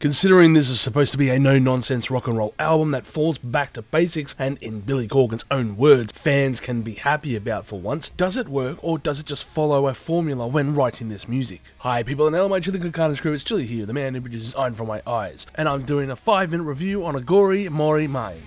Considering this is supposed to be a no-nonsense rock and roll album that falls back to basics and, in Billy Corgan's own words, fans can be happy about for once, does it work or does it just follow a formula when writing this music? Hi people and hello my chili good carnage crew, it's Chili here, the man who produces Iron From My Eyes, and I'm doing a 5-minute review on Aghori Mhori Mei.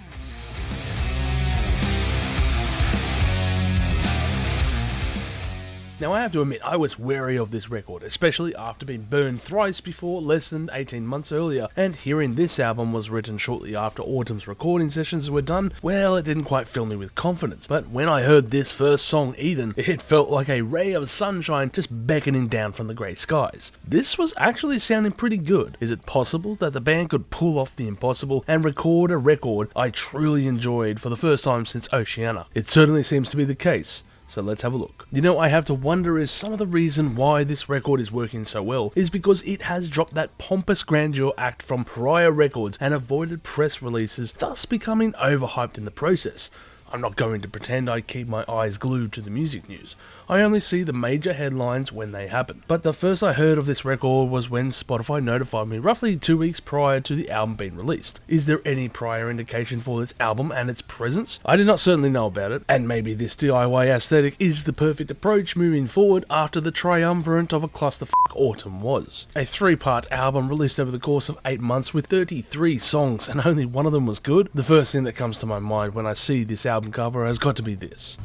Now I have to admit, I was wary of this record, especially after being burned thrice before less than 18 months earlier, and hearing this album was written shortly after Autumn's recording sessions were done, well, it didn't quite fill me with confidence. But when I heard this first song, Eden, it felt like a ray of sunshine just beckoning down from the grey skies. This was actually sounding pretty good. Is it possible that the band could pull off the impossible and record a record I truly enjoyed for the first time since Oceana? It certainly seems to be the case. So let's have a look. You know, I have to wonder if some of the reason why this record is working so well is because it has dropped that pompous grandeur act from prior records and avoided press releases, thus becoming overhyped in the process. I'm not going to pretend I keep my eyes glued to the music news. I only see the major headlines when they happen. But the first I heard of this record was when Spotify notified me roughly 2 weeks prior to the album being released. Is there any prior indication for this album and its presence? I did not certainly know about it, and maybe this DIY aesthetic is the perfect approach moving forward after the triumvirate of a clusterfuck autumn was. A 3-part album released over the course of 8 months with 33 songs, and only one of them was good. The first thing that comes to my mind when I see this album cover has got to be this.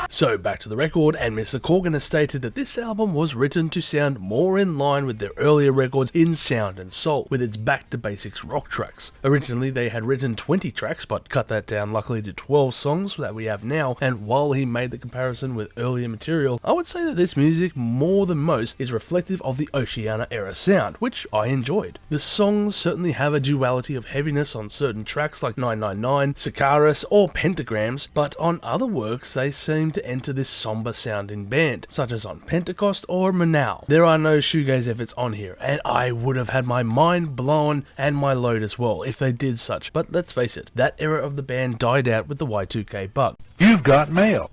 So back to the record, and Mr. Corgan has stated that this album was written to sound more in line with their earlier records in sound and soul, with its back-to-basics rock tracks. Originally they had written 20 tracks, but cut that down luckily to 12 songs that we have now, and while he made the comparison with earlier material, I would say that this music, more than most, is reflective of the Oceana era sound, which I enjoyed. The songs certainly have a duality of heaviness on certain tracks like 999, Sikaris, or Pentagrams, but on other works they seem to enter this somber sounding band, such as on Pentecost or Reveiw. There are no shoegaze efforts on here, and I would have had my mind blown and my load as well if they did such, but let's face it, that era of the band died out with the Y2K bug. You've got mail.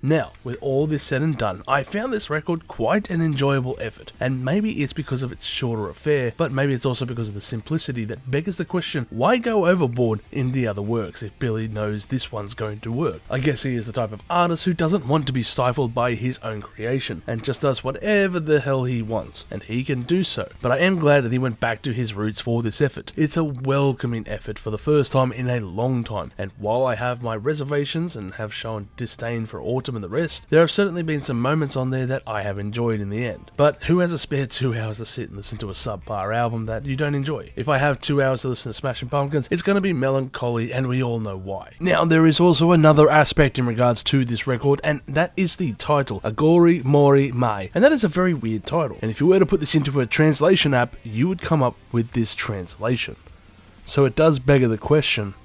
Now, with all this said and done, I found this record quite an enjoyable effort, and maybe it's because of its shorter affair, but maybe it's also because of the simplicity that beggars the question, why go overboard in the other works if Billy knows this one's going to work? I guess he is the type of artist who doesn't want to be stifled by his own creation, and just does whatever the hell he wants, and he can do so. But I am glad that he went back to his roots for this effort. It's a welcoming effort for the first time in a long time, and while I have my reservations and have shown disdain for Autumn and the rest, there have certainly been some moments on there that I have enjoyed in the end. But who has a spare 2 hours to sit and listen to a subpar album that you don't enjoy? If I have 2 hours to listen to Smashing Pumpkins, it's going to be melancholy, and we all know why. Now, there is also another aspect in regards to this record, and that is the title, Aghori Mhori Mei, and that is a very weird title, and if you were to put this into a translation app, you would come up with this translation. So it does beg the question,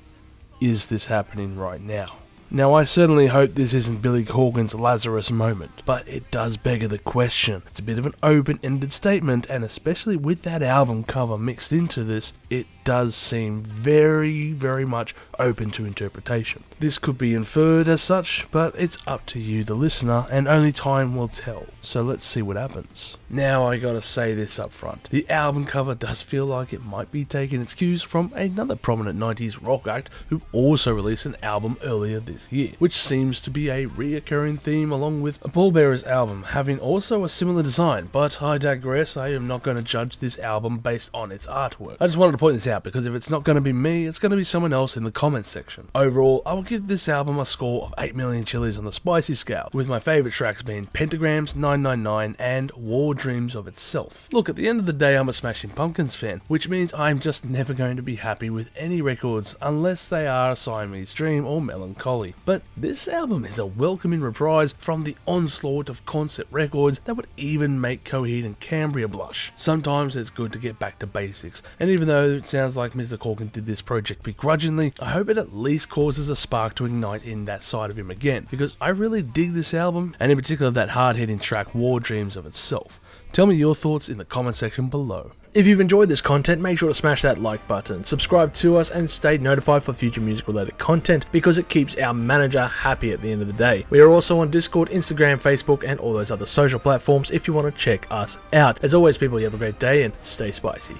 is this happening right now? Now, I certainly hope this isn't Billy Corgan's Lazarus moment, but it does beg the question. It's a bit of an open-ended statement, and especially with that album cover mixed into this, it does seem very, very much open to interpretation. This could be inferred as such, but it's up to you, the listener, and only time will tell. So let's see what happens. Now, I gotta say this up front. The album cover does feel like it might be taking its cues from another prominent 90s rock act who also released an album earlier this year, which seems to be a reoccurring theme along with Paul Bearer's album having also a similar design, but I digress. I am not going to judge this album based on its artwork. I just wanted to point this out because if it's not going to be me, it's going to be someone else in the comments section. Overall, I will give this album a score of 8 million chilies on the spicy scale, with my favourite tracks being Pentagrams, 999 and War Dreams of Itself. Look, at the end of the day, I'm a Smashing Pumpkins fan, which means I'm just never going to be happy with any records unless they are Siamese Dream or Melancholy. But this album is a welcoming reprise from the onslaught of concept records that would even make Coheed and Cambria blush. Sometimes it's good to get back to basics, and even though it sounds like Mr. Corgan did this project begrudgingly, I hope it at least causes a spark to ignite in that side of him again, because I really dig this album, and in particular that hard-hitting track War Dreams of Itself. Tell me your thoughts in the comment section below. If you've enjoyed this content, make sure to smash that like button, subscribe to us, and stay notified for future music related content because it keeps our manager happy at the end of the day. We are also on Discord, Instagram, Facebook, and all those other social platforms if you want to check us out. As always, people, you have a great day and stay spicy.